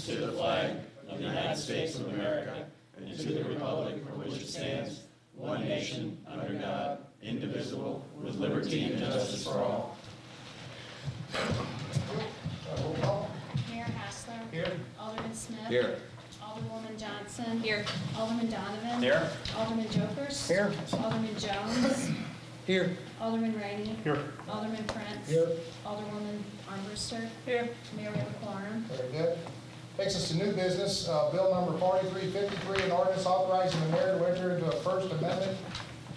allegiance to the flag of the United States of America and to the republic for which it stands, one nation, under God, indivisible, with liberty and justice for all. Mayor Hassler. Here. Alderman Smith. Here. Alderwoman Johnson. Here. Alderman Donovan. Here. Alderman Jokers. Here. Alderman Jones. Here. Alderman Rainey. Here. Alderman Prince. Here. Alderwoman Armbruster. Here. Mayor Quorum. Very good. Takes us to new business, bill number 4353, an ordinance authorizing the mayor to enter into a first amendment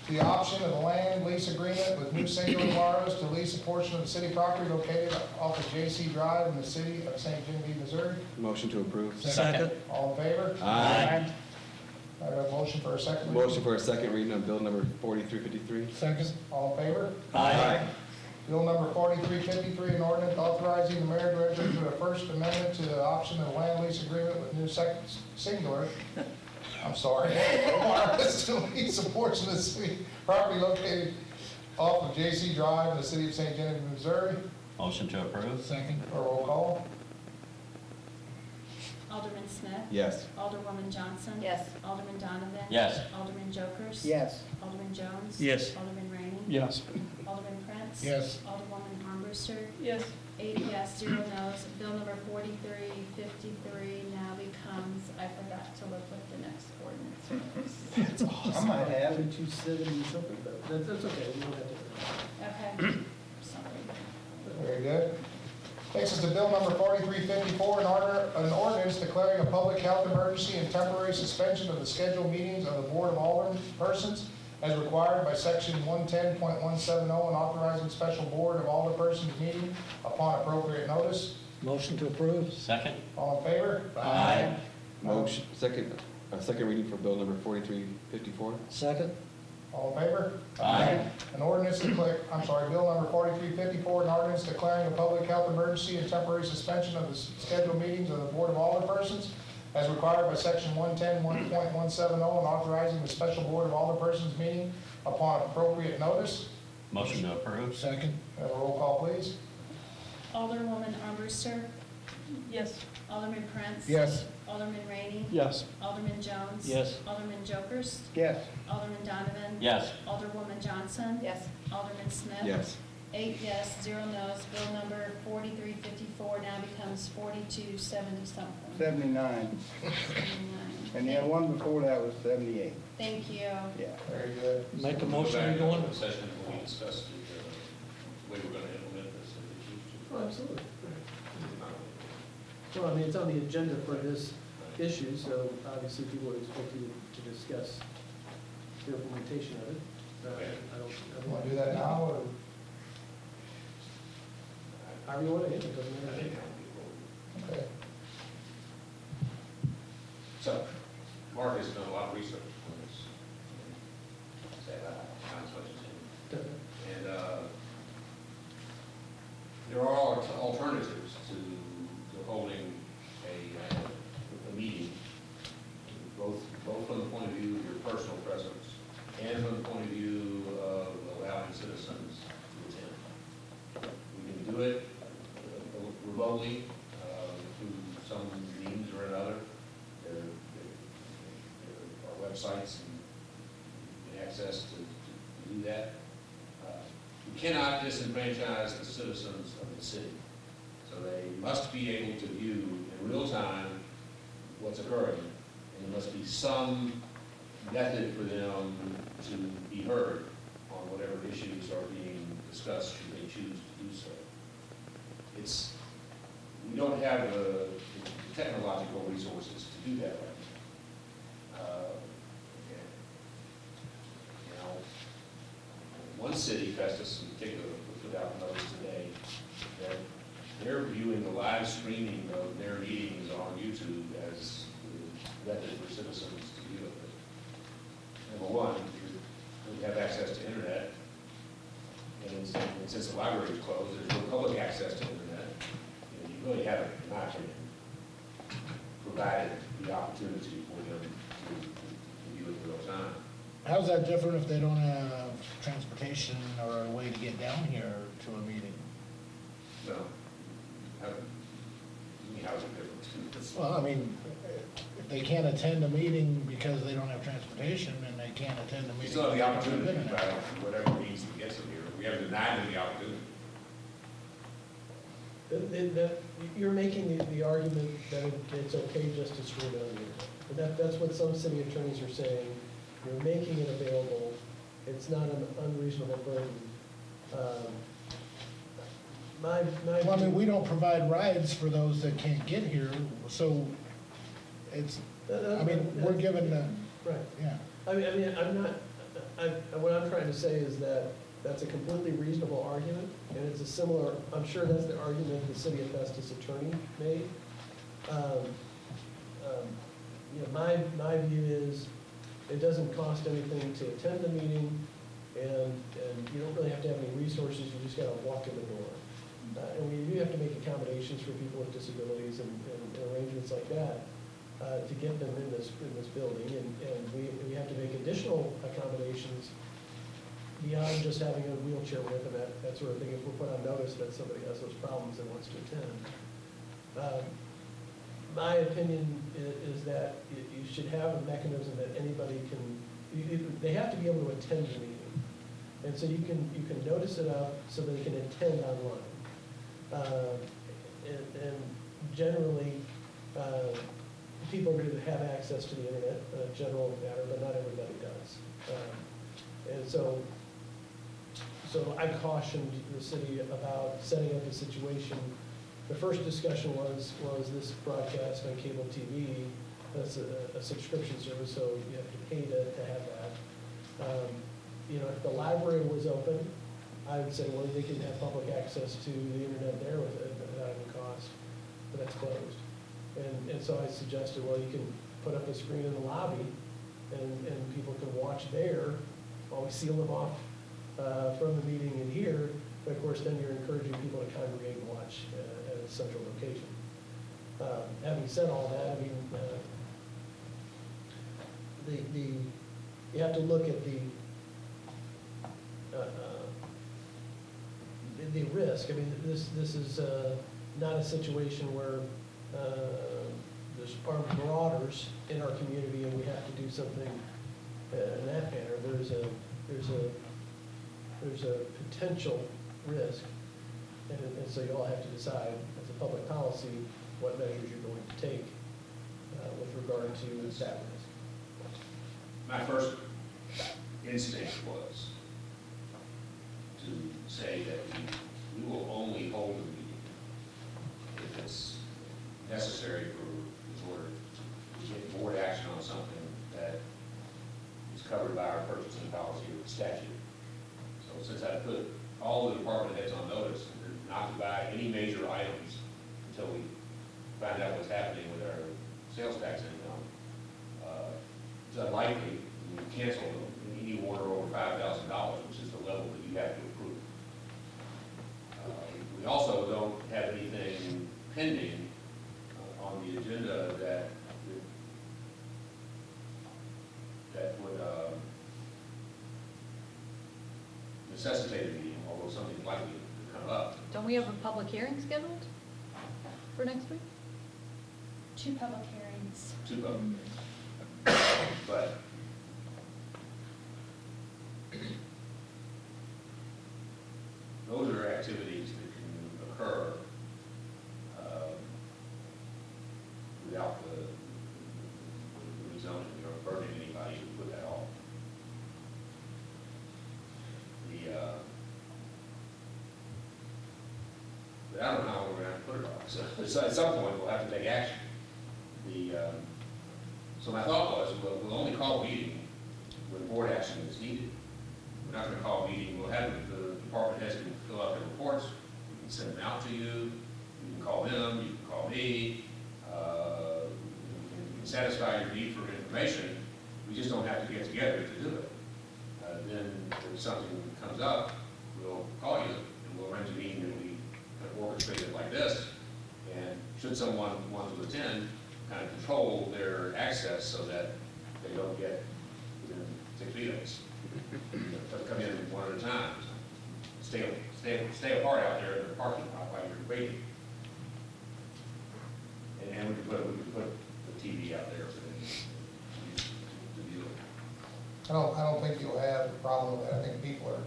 to the option of a land lease agreement with New Singular Borrows to lease a portion of the city property located off of J.C. Drive in the city of St. Genevieve, Missouri. Motion to approve. Second. All in favor? Aye. I have a motion for a second reading. Motion for a second reading on bill number 4353. Second. All in favor? Aye. Bill number 4353, an ordinance authorizing the mayor to enter into a first amendment to the option of a land lease agreement with New Singular. I'm sorry. To lease a portion of the city property located off of J.C. Drive in the city of St. Genevieve, Missouri. Motion to approve. Second. A roll call. Alderman Smith. Yes. Alderwoman Johnson. Yes. Alderman Donovan. Yes. Alderman Jokers. Yes. Alderman Jones. Yes. Alderman Rainey. Yes. Alderman Prince. Yes. Alderwoman Armbruster. Yes. 8 yes, 0 no's. Bill number 4353 now becomes, I forgot to look what the next ordinance is. I might have it, 270 something, but that's okay, we don't have to. Okay, sorry. Very good. Takes us to bill number 4354, an ordinance declaring a public health emergency and temporary suspension of the scheduled meetings of the Board of Alderpersons as required by section 110.170 and authorizing special Board of Alderpersons meeting upon appropriate notice. Motion to approve. Second. All in favor? Aye. Motion, second reading for bill number 4354. Second. All in favor? Aye. An ordinance bill number 4354, an ordinance declaring a public health emergency and temporary suspension of the scheduled meetings of the Board of Alderpersons as required by section 110.170 and authorizing the special Board of Alderpersons meeting upon appropriate notice. Motion to approve. Second. Have a roll call, please. Alderwoman Armbruster. Yes. Alderman Prince. Yes. Alderman Rainey. Yes. Alderman Jones. Yes. Alderman Jokers. Yes. Alderman Donovan. Yes. Alderwoman Johnson. Yes. Alderman Smith. Yes. 8 yes, 0 no's. Bill number 4354 now becomes 4270 something. 79. 79. And the one before that was 78. Thank you. Yeah. Very good. Make a motion to go on. Session when we discussed the way we're going to implement this. Oh, absolutely. Well, I mean, it's on the agenda for this issue, so obviously people would expect you to discuss the implementation of it. I don't Want to do that now, or? However you want to handle it, doesn't matter. Okay. So, Mark has done a lot of research on this. Say that, not as much as him. And there are alternatives to holding a meeting, both from the point of view of your personal presence and from the point of view of allowing citizens to attend. We can do it remotely through some means or another. There are websites and access to do that. We cannot disenfranchise the citizens of the city. So they must be able to view in real time what's occurring, and there must be some method for them to be heard on whatever issues are being discussed should they choose to do so. We don't have the technological resources to do that right now. One city, Festus in particular, put out notice today that they're viewing the live streaming of their meetings on YouTube as the method for citizens to view it. Number one, we have access to internet, and since the library is closed, there's no public access to internet. You really haven't, in my opinion, provided the opportunity for them to view it in real time. How's that different if they don't have transportation or a way to get down here to a meeting? No. How's it different? just, Well, I mean, if they can't attend a meeting because they don't have transportation, and they can't attend a we meeting. still have the because they don't have opportunity, internet. whatever needs to get them here. We haven't denied them the opportunity. You're making the argument that it's okay just to stream it on the internet. And that's what some city attorneys are saying. You're making it available. It's not an unreasonable burden. My Well, I mean, we don't provide rides for those that can't get here, so it's, I mean, we're given the, Right. yeah. I mean, I'm not, what I'm trying to say is that that's a completely reasonable argument, and it's a similar, I'm sure that's the argument the city of Festus attorney made. You know, my view is, it doesn't cost anything to attend the meeting, and you don't really have to have any resources, you just gotta walk in the door. And we do have to make accommodations for people with disabilities and arrangements like that, to get them in this building, and we have to make additional accommodations beyond just having a wheelchair with and that sort of thing, if we're put on notice that somebody has those problems and wants to attend. My opinion is that you should have a mechanism that anybody can, they have to be able to attend the meeting. And so you can notice it up so they can attend online. And generally, people are going to have access to the internet, general matter, but not everybody does. And so I cautioned the city about setting up a situation. The first discussion was this broadcast on cable TV. That's a subscription service, so you have to pay to have that. You know, if the library was open, I would say, well, they can have public access to the internet there without any cost, but that's closed. And so I suggested, well, you can put up a screen in the lobby, and people can watch there while we seal them off from the meeting in here. But of course, then you're encouraging people to congregate and watch at a central location. Having said all that, I mean, you have to look at the risk. I mean, this is not a situation where there's armed marauders in our community and we have to do something in that manner. There's a potential risk, and so you all have to decide as a public policy what measures you're going to take with regard to that risk. My first instinct was to say that we will only hold a meeting if it's necessary in order to get board action on something that is covered by our purchasing policy or statute. So since I put all the department heads on notice not to buy any major items until we find out what's happening with our sales tax income, it's unlikely we cancel any order over $5,000, which is the level that you have to approve. We also don't have anything pending on the agenda that would necessitate a meeting, although something's likely to come up. Don't we have a public hearing scheduled for next week? 2 public hearings. Two of them. But those are activities that can occur without the rezoning or burning anybody who put that off. But I don't know how we're going to have to put it off. So at some point, we'll have to take action. So my thought was, we'll only call a meeting when board action is needed. We're not going to call a meeting, we'll have the department heads can fill out their reports, we can send them out to you, you can call them, you can call me, you can satisfy your need for information, we just don't have to get together to do it. Then if something comes up, we'll call you, and we'll arrange a meeting that we kind of orchestrate it like this, and should someone want to attend, kind of control their access so that they don't get within 6 feet of us. But come in one at a time. Stay apart out there in the parking lot while you're waiting. And we can put I don't think you'll have a problem with that. I think people are,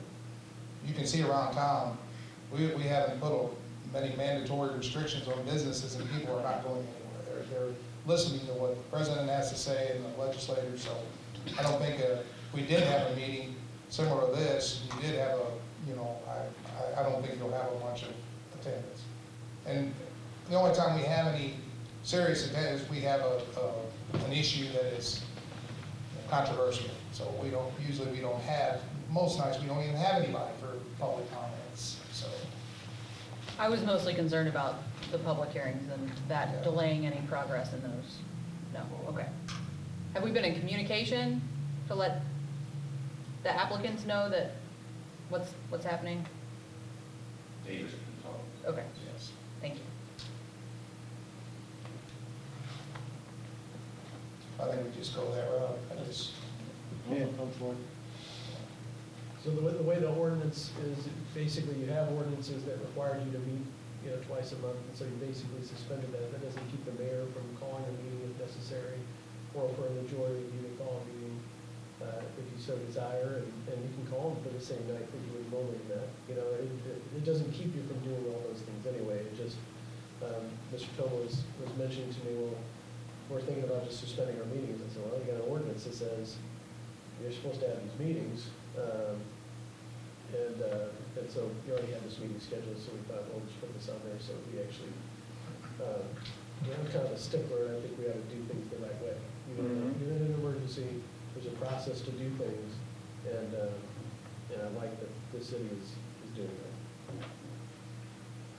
you can see around town, we haven't put many mandatory restrictions on businesses, and people are not going anywhere. They're listening to what the president has to say and the legislators, so I don't think if we did have a meeting similar to this, you did have a, you know, I don't think you'll have a bunch of attendance. And the only time we have any serious attendance, we have an issue that is controversial. So we don't have, most nights we don't even have anybody for public comments, so. I was mostly concerned about the public hearings and that Yeah. delaying any progress in those. No, okay. Have we been in communication to let the applicants know that what's happening? Davis can talk. Okay, Yes. thank you. I think we just go that route. I just, Yeah. So the way the ordinance is, basically you have ordinances that require you to meet, twice a month, and so you basically suspended that. That doesn't keep the mayor from calling a meeting if necessary, or for a majority of you to call a meeting, if you so desire, and you can call them for the same night that you would normally met. It doesn't keep you from doing all those things anyway. It just, Mr. Phil was mentioning to me, well, we're thinking about just suspending our meetings. I said, well, you got an ordinance that says you're supposed to have these meetings. And so you already had this meeting scheduled, so we thought, well, we'll just put this on there so we actually, I'm kind of a stickler, and I think we ought to do things the right way. Even in an emergency, there's a process to do things, and I like that this city is doing that.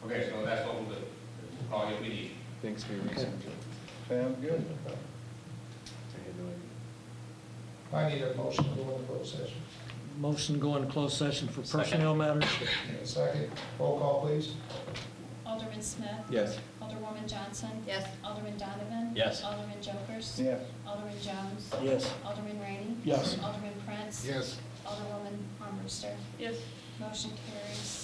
Okay, so that's what we'll do. That's all we need. Thanks for your research. Sounds good. I had no idea. I need a motion to go into closed session. Motion to go into closed session for personnel matters. A second, roll call, please. Alderman Smith. Yes. Alderwoman Johnson. Yes. Alderman Donovan. Yes. Alderman Jokers. Yes. Alderman Jones. Yes. Alderman Rainey. Yes. Alderman Prince. Yes. Alderwoman Armbruster. Yes. Motion carries